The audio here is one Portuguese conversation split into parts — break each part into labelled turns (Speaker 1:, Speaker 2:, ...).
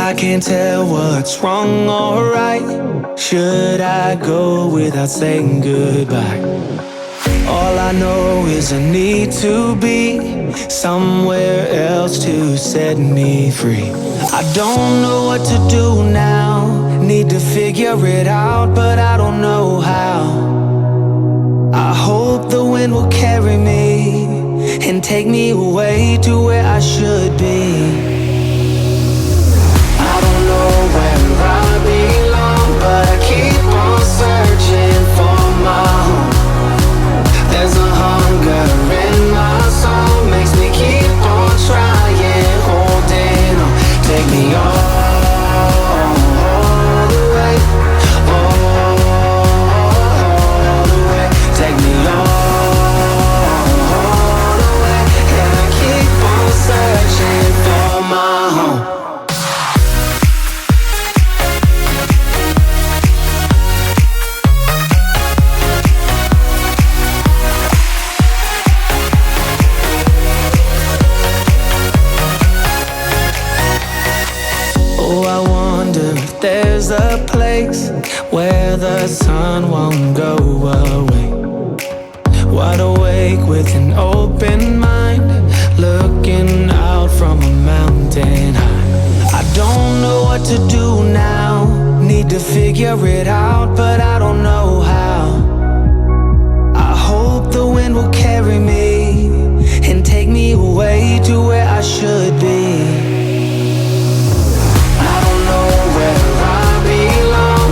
Speaker 1: I can't tell what's wrong or right. Should I go without saying goodbye? All I know is I need to be somewhere else to set me free. I don't know what to do now. Need to figure it out, but I don't know how. I hope the wind will carry me and take me away to where I should be. I don't know where I belong, but I keep on searching for my home. There's a hunger in my soul, makes me keep on trying, holding on. Take me all the way, all the way. Take me all the way, and I keep on searching for my home. There's a place where the sun won't go away. Wide awake with an open mind, looking out from a mountain high. I don't know what to do now. Need to figure it out, but I don't know how. I hope the wind will carry me and take me away to where I should be.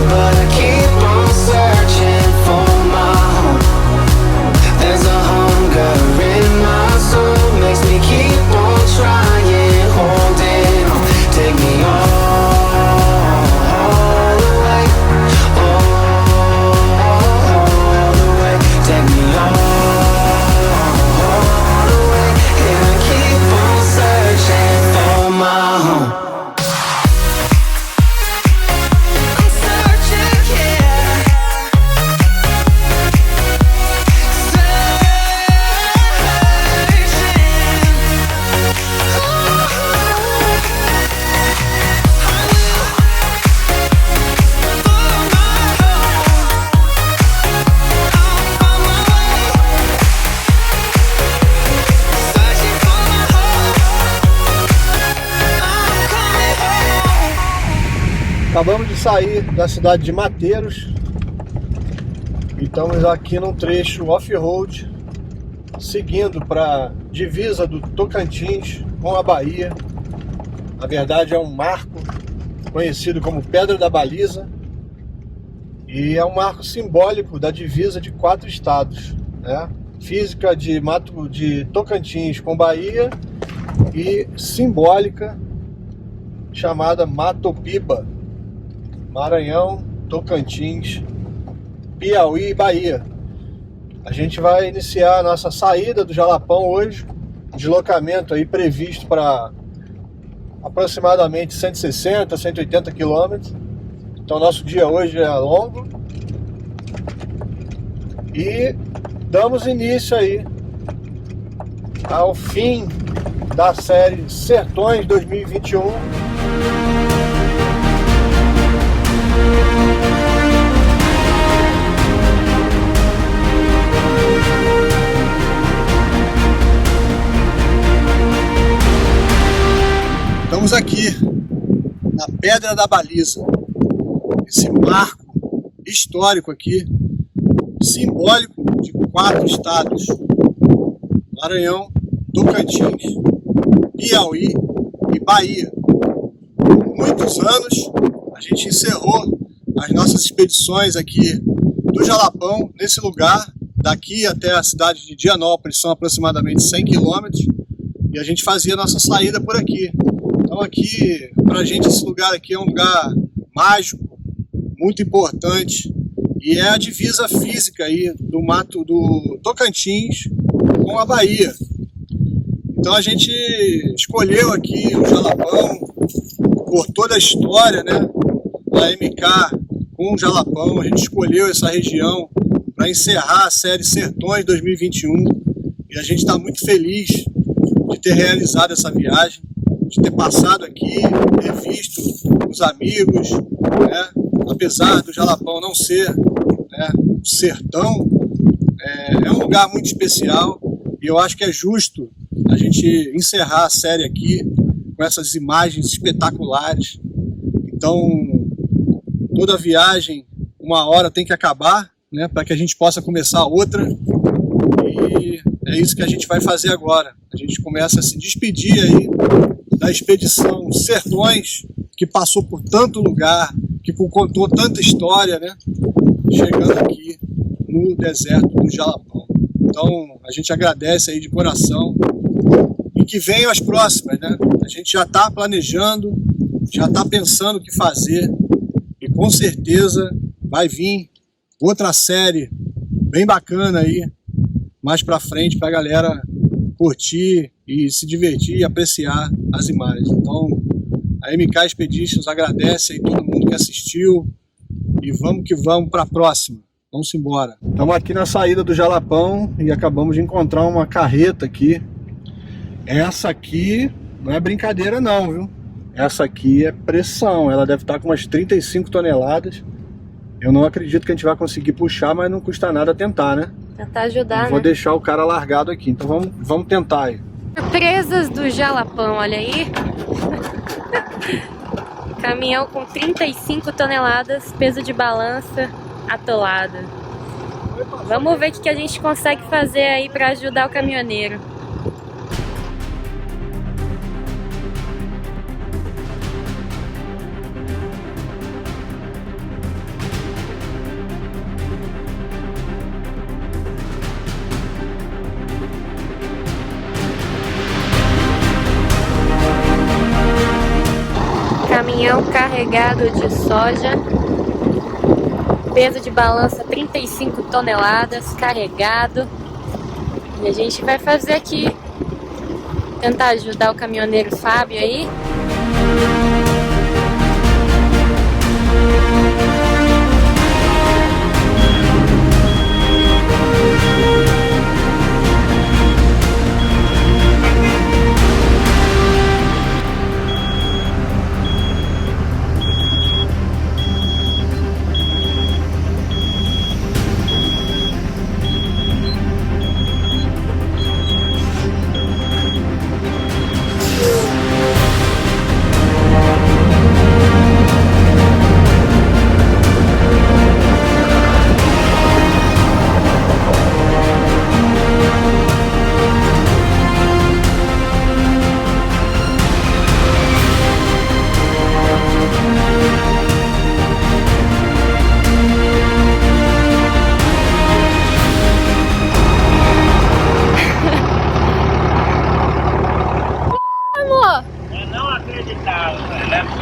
Speaker 1: But I keep on searching for my home. There's a hunger in my soul, makes me keep on trying, holding on. Take me all the way, all the way. Take me all the way, and I keep on searching for my home.
Speaker 2: Acabamos de sair da cidade de Mateiros e estamos aqui num trecho off-road, seguindo para a divisa do Tocantins com a Bahia. Na verdade é um marco conhecido como Pedra da Baliza e é um marco simbólico da divisa de 4 estados, né? Física de Tocantins com Bahia e simbólica chamada Matopiba, Maranhão, Tocantins, Piauí e Bahia. A gente vai iniciar a nossa saída do Jalapão hoje, deslocamento aí previsto para aproximadamente 160, 180 quilômetros. Então nosso dia hoje é longo e damos início aí ao fim da série Sertões 2021. Estamos aqui na Pedra da Baliza, esse marco histórico aqui, simbólico de 4 estados: Maranhão, Tocantins, Piauí e Bahia. Por muitos anos a gente encerrou as nossas expedições aqui do Jalapão, nesse lugar. Daqui até a cidade de Dianópolis são aproximadamente 100 quilômetros e a gente fazia a nossa saída por aqui. Então aqui, pra gente, esse lugar aqui é um lugar mágico, muito importante, e é a divisa física aí do mato do Tocantins com a Bahia. Então a gente escolheu aqui o Jalapão por toda a história, né, da MK com o Jalapão. A gente escolheu essa região para encerrar a série Sertões 2021 e a gente está muito feliz de ter realizado essa viagem. de ter passado aqui, ter visto os amigos, né? Apesar do Jalapão não ser, né, um sertão, é um lugar muito especial e eu acho que é justo a gente encerrar a série aqui com essas imagens espetaculares. Então, toda viagem, uma hora tem que acabar, né, para que a gente possa começar outra. E é isso que a gente vai fazer agora. A gente começa a se despedir aí da expedição Sertões, que passou por tanto lugar, que contou tanta história, né? Chegando aqui no deserto do Jalapão. Então, a gente agradece aí de coração e que venham as próximas, né? A gente já está planejando, já está pensando o que fazer e com certeza vai vir outra série bem bacana aí mais pra frente pra galera curtir e se divertir e apreciar as imagens. Então, a MK Expeditions agradece aí todo mundo que assistiu e vamos que vamos pra próxima. Vamos embora. Estamos aqui na saída do Jalapão e acabamos de encontrar uma carreta aqui. Essa aqui não é brincadeira não, viu? Essa aqui é pressão, ela deve estar com umas 35 toneladas. Eu não acredito que a gente vai conseguir puxar, mas não custa nada tentar, né?
Speaker 3: Tentar ajudar, né?
Speaker 2: Vou deixar o cara largado aqui, então vamos tentar aí.
Speaker 3: Surpresas do Jalapão, olha aí. Caminhão com 35 toneladas, peso de balança, atolada. Vamos ver o que a gente consegue fazer aí para ajudar o caminhoneiro. Caminhão carregado de soja, peso de balança 35 toneladas, carregado. E a gente vai fazer aqui, tentar ajudar o caminhoneiro Fábio aí.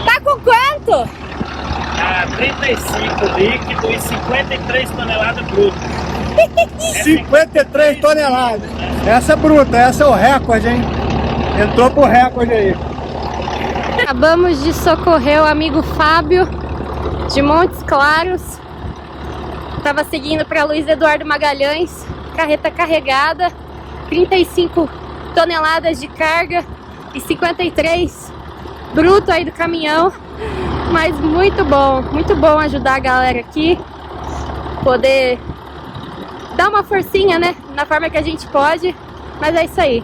Speaker 3: Tá com quanto?
Speaker 4: Tá 35 líquido e 53 toneladas brutas.
Speaker 2: 53 toneladas. Essa é bruta, essa é o recorde, hein? Entrou pro recorde aí.
Speaker 3: Acabamos de socorrer o amigo Fábio de Montes Claros. Tava seguindo para Luiz Eduardo Magalhães. Carreta carregada, 35 toneladas de carga e 53 bruto aí do caminhão. Mas muito bom ajudar a galera aqui, poder dar uma forcinha, né, na forma que a gente pode. Mas é isso aí,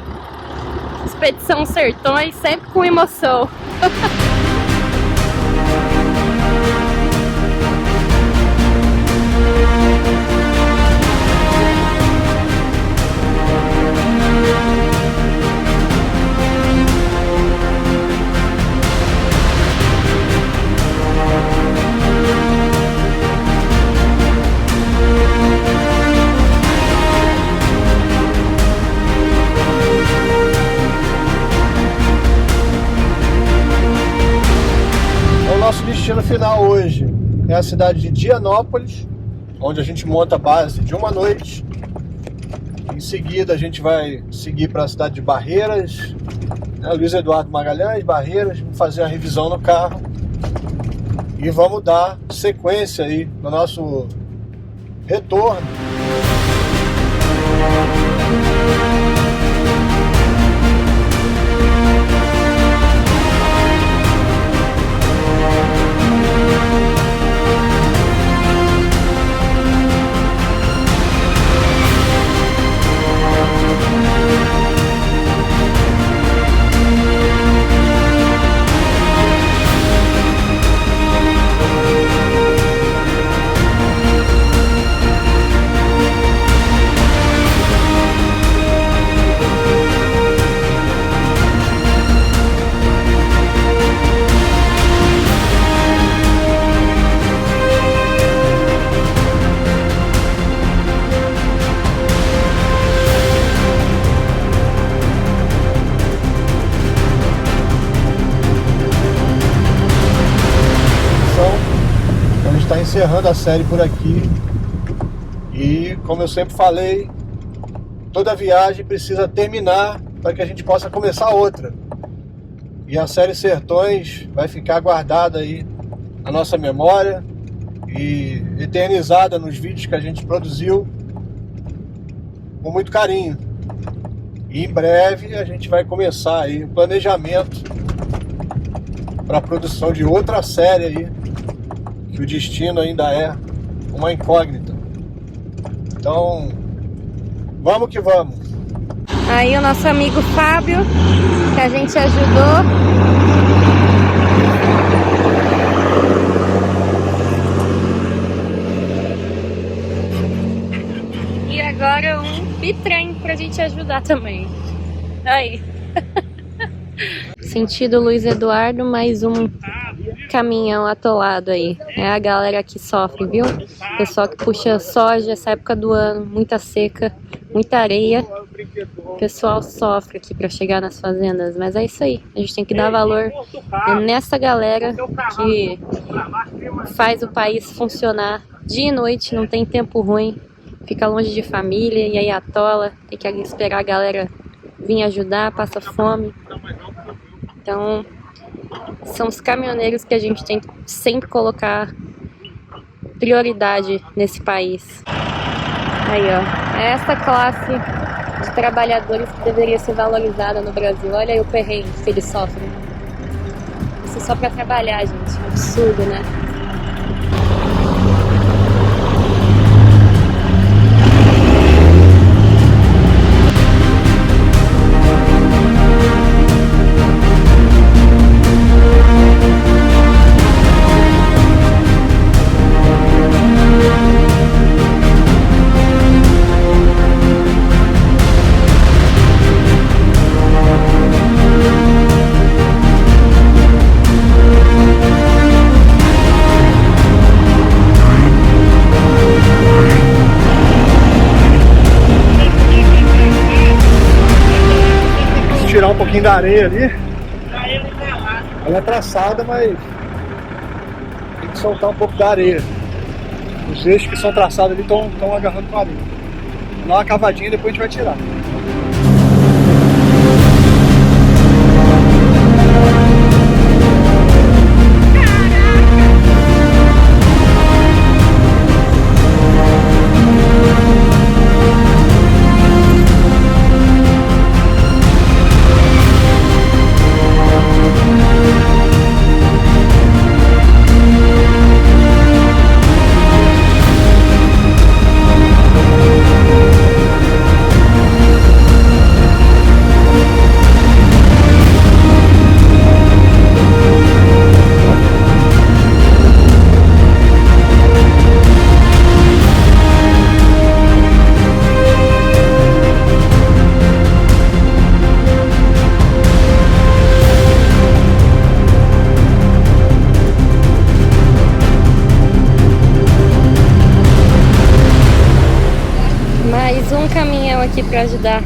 Speaker 3: Expedição Sertões sempre com emoção.
Speaker 2: Nosso destino final hoje é a cidade de Dianópolis, onde a gente monta a base de uma noite. Em seguida a gente vai seguir para a cidade de Barreiras, né, Luiz Eduardo Magalhães, Barreiras, vamos fazer a revisão no carro e vamos dar sequência aí no nosso retorno. encerrando a série por aqui. E como eu sempre falei, toda viagem precisa terminar para que a gente possa começar outra. E a série Sertões vai ficar guardada aí na nossa memória e eternizada nos vídeos que a gente produziu com muito carinho. E em breve a gente vai começar aí o planejamento para a produção de outra série aí, que o destino ainda é uma incógnita. Então, vamos que vamos.
Speaker 3: Aí o nosso amigo Fábio, que a gente ajudou. E agora um bitrem pra gente ajudar também. Aí. Sentido Luiz Eduardo, mais um caminhão atolado aí. É a galera que sofre, viu? Pessoal que puxa soja essa época do ano, muita seca, muita areia. O pessoal sofre aqui para chegar nas fazendas, mas é isso aí. A gente tem que dar valor nessa galera que faz o país funcionar dia e noite, não tem tempo ruim, fica longe de família e aí atola, tem que esperar a galera vir ajudar, passa fome. Então, são os caminhoneiros que a gente tem que sempre colocar prioridade nesse país. Aí, ó, é essa classe de trabalhadores que deveria ser valorizada no Brasil. Olha aí o perrengue que eles sofrem. Isso só pra trabalhar, gente. É um absurdo, né?
Speaker 2: Tirar um pouquinho da areia ali. Ela é traçada, mas tem que soltar um pouco da areia. Os eixos que são traçados ali estão agarrando com a areia. Dá uma cavadinha e depois a gente vai tirar.
Speaker 3: Mais um caminhão aqui para ajudar.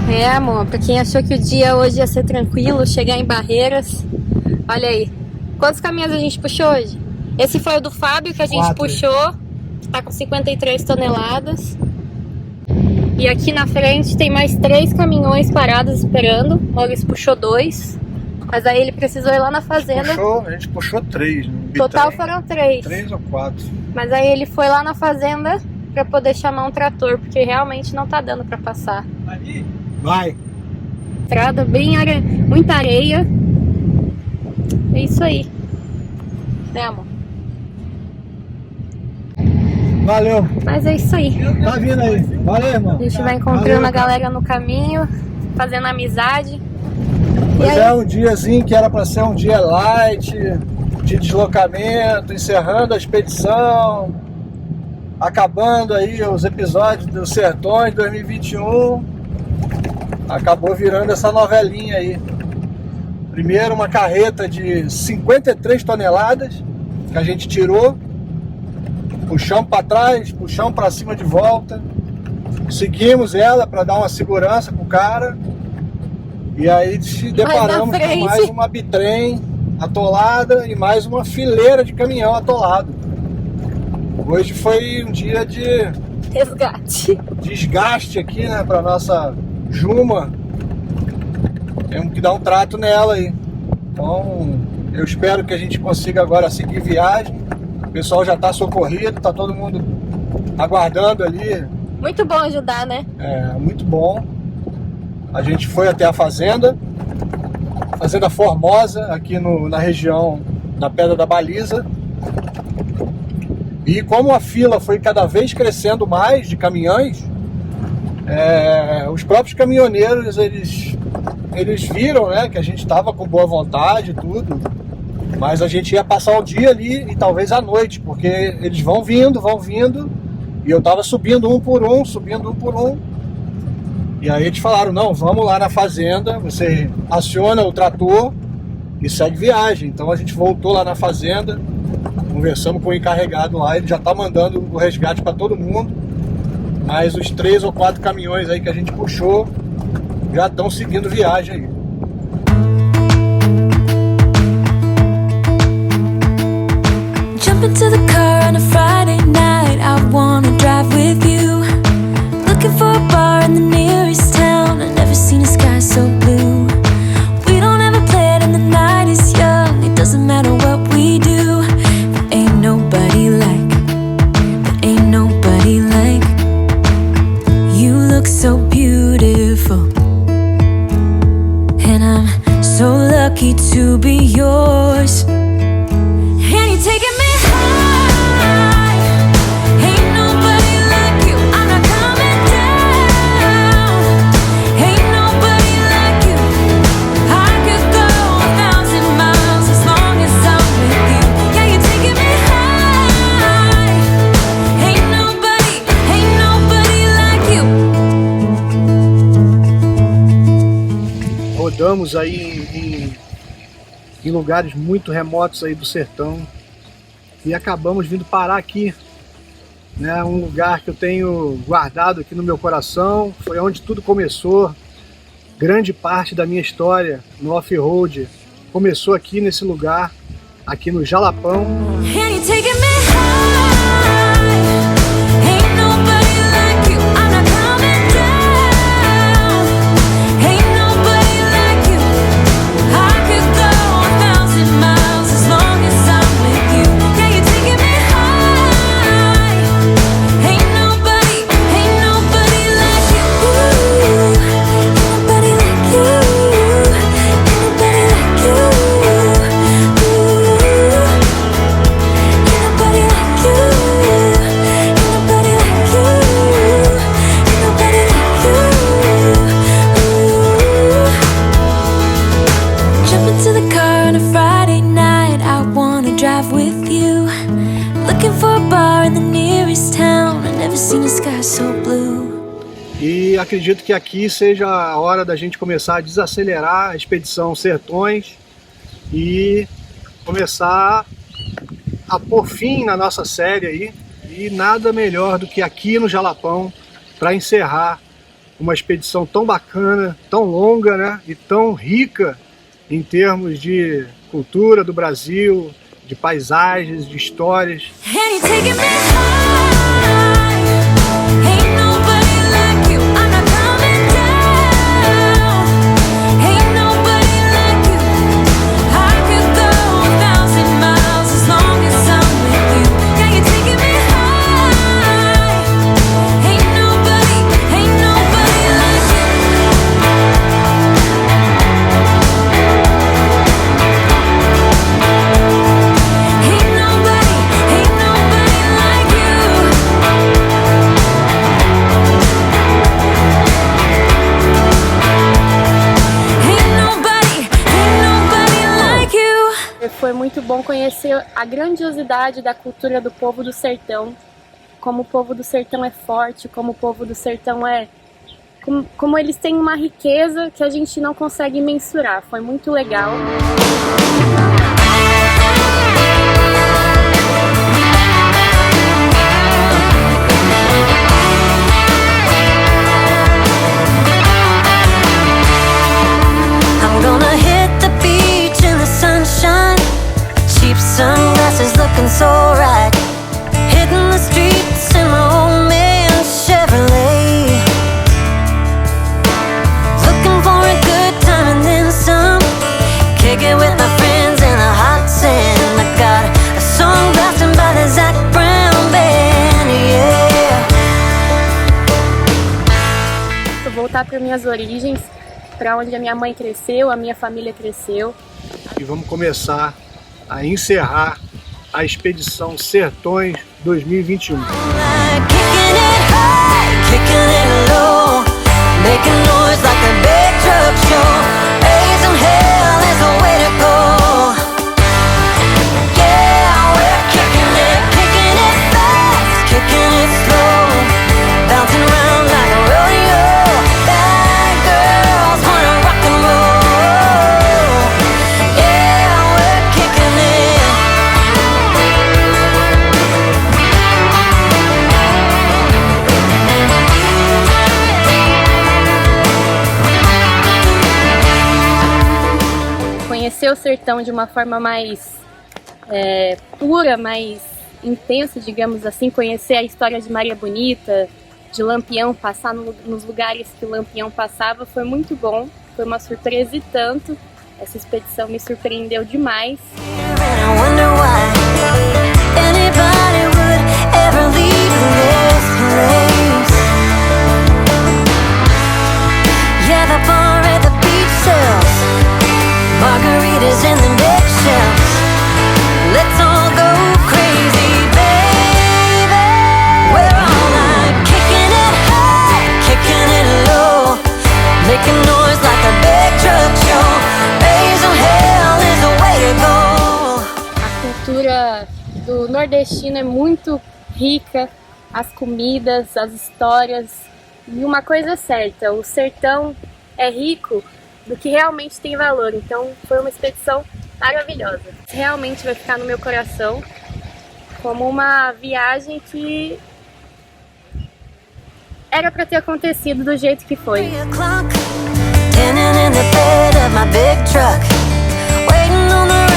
Speaker 3: É, amor, pra quem achou que o dia hoje ia ser tranquilo, chegar em Barreiras, olha aí. Quantos caminhões a gente puxou hoje? Esse foi o do Fábio que a gente puxou, que tá com 53 toneladas. E aqui na frente tem mais 3 caminhões parados esperando. O Maurício puxou 2, mas aí ele precisou ir lá na fazenda.
Speaker 2: A gente puxou 3.
Speaker 3: Total foram 3.
Speaker 2: 3 ou 4.
Speaker 3: Mas aí ele foi lá na fazenda pra poder chamar um trator, porque realmente não tá dando pra passar.
Speaker 2: Vai!
Speaker 3: Estrada bem muita areia. É isso aí. Né, amor?
Speaker 2: Valeu.
Speaker 3: Mas é isso aí.
Speaker 2: Tá vindo aí. Valeu, irmão.
Speaker 3: A gente vai encontrando a galera no caminho, fazendo amizade.
Speaker 2: Pois é, um diazinho que era para ser um dia light, de deslocamento, encerrando a expedição, acabando aí os episódios do Sertões 2021, acabou virando essa novelinha aí. Primeiro uma carreta de 53 toneladas que a gente tirou, puxamos para trás, puxamos para cima de volta, seguimos ela para dar uma segurança pro cara, e aí se deparamos com mais uma bitrem atolada e mais uma fileira de caminhão atolado. Hoje foi um dia de
Speaker 3: resgate,
Speaker 2: desgaste aqui, né, para nossa Juma. Temos que dar um trato nela aí. Então eu espero que a gente consiga agora seguir viagem. O pessoal já está socorrido, tá todo mundo aguardando ali.
Speaker 3: Muito bom ajudar, né?
Speaker 2: É, muito bom. A gente foi até a Fazenda Formosa, aqui na região da Pedra da Baliza. E como a fila foi cada vez crescendo mais de caminhões, os próprios caminhoneiros, eles viram, né, que a gente estava com boa vontade e tudo, mas a gente ia passar o dia ali e talvez a noite, porque eles vão vindo, e eu estava subindo um por um. E aí eles falaram, não, vamos lá na fazenda, você aciona o trator e segue viagem. Então a gente voltou lá na fazenda, conversamos com o encarregado lá, ele já está mandando o resgate para todo mundo, mas os 3 ou 4 caminhões aí que a gente puxou já estão seguindo viagem aí.
Speaker 5: Jump into the car on a Friday night, I wanna drive with you. Looking for a bar in the nearest town, I've never seen a sky so blue. We don't ever play it and the night is young, it doesn't matter what we do. There ain't nobody like you. Look so beautiful, and I'm so lucky to be yours. And you're taking me high, ain't nobody like you. I'm not coming down, ain't nobody like you. I could go 1,000 miles as long as I'm with you. Yeah, you're taking me high, ain't nobody like you.
Speaker 2: Rodamos aí em lugares muito remotos aí do sertão e acabamos vindo parar aqui, né? Um lugar que eu tenho guardado aqui no meu coração, foi onde tudo começou. Grande parte da minha história no off-road começou aqui nesse lugar, aqui no Jalapão.
Speaker 5: And you're taking me high, ain't nobody like you. I'm not coming down, ain't nobody like you. I could go 1,000 miles as long as I'm with you. Yeah, you're taking me high, ain't nobody like you. Ain't nobody like you, ain't nobody like you. Jump into the car on a Friday night, I wanna drive with you. Looking for a bar in the nearest town, I've never seen a sky so blue.
Speaker 2: E acredito que aqui seja a hora da gente começar a desacelerar a expedição Sertões e começar a pôr fim na nossa série aí. E nada melhor do que aqui no Jalapão para encerrar uma expedição tão bacana, tão longa, né, e tão rica em termos de cultura do Brasil, de paisagens, de histórias.
Speaker 5: And you're taking me high, ain't nobody like you. I'm not coming down, ain't nobody like you. I could go 1,000 miles as long as I'm with you. Yeah, you're taking me high, ain't nobody like you. Ain't nobody like you.
Speaker 3: Foi muito bom conhecer a grandiosidade da cultura do povo do sertão, como o povo do sertão é forte, como o povo do sertão é... Como eles têm uma riqueza que a gente não consegue mensurar. Foi muito legal.
Speaker 5: I'm gonna hit the beach in the sunshine. Cheap sunglasses looking so right. Hitting the streets in my old man Chevrolet. Looking for a good time and then some. Kick it with my friends in the hot sand. I got a song blasting by the Zac Brown Band, yeah.
Speaker 3: Vou voltar para minhas origens, para onde a minha mãe cresceu, a minha família cresceu.
Speaker 2: E vamos começar a encerrar a expedição Sertões 2021.
Speaker 5: Kicking it high, kicking it low, making noise like a big truck show. Raising hell is the way to go. Yeah, we're kicking it fast, kicking it slow, bouncing around like a rodeo. Bad girls wanna rock and roll. Yeah, we're kicking it.
Speaker 3: Conhecer o sertão de uma forma mais pura, mais intensa, digamos assim, conhecer a história de Maria Bonita, de Lampião, passar nos lugares que o Lampião passava, foi muito bom, foi uma surpresa e tanto. Essa expedição me surpreendeu demais.
Speaker 5: And I wonder why anybody would ever leave this place. Yeah, the bar at the beach sells margaritas in the neck shelves. Let's all go crazy, baby. We're all like kicking it high, kicking it low, making noise like a big truck show. Raising hell is the way to go.
Speaker 3: A cultura do nordestino é muito rica, as comidas, as histórias. E uma coisa é certa, o sertão é rico do que realmente tem valor. Então foi uma expedição maravilhosa. Realmente vai ficar no meu coração como uma viagem que era para ter acontecido do jeito que foi.
Speaker 5: 3 o'clock, tanning in the bed of my big truck, waiting on the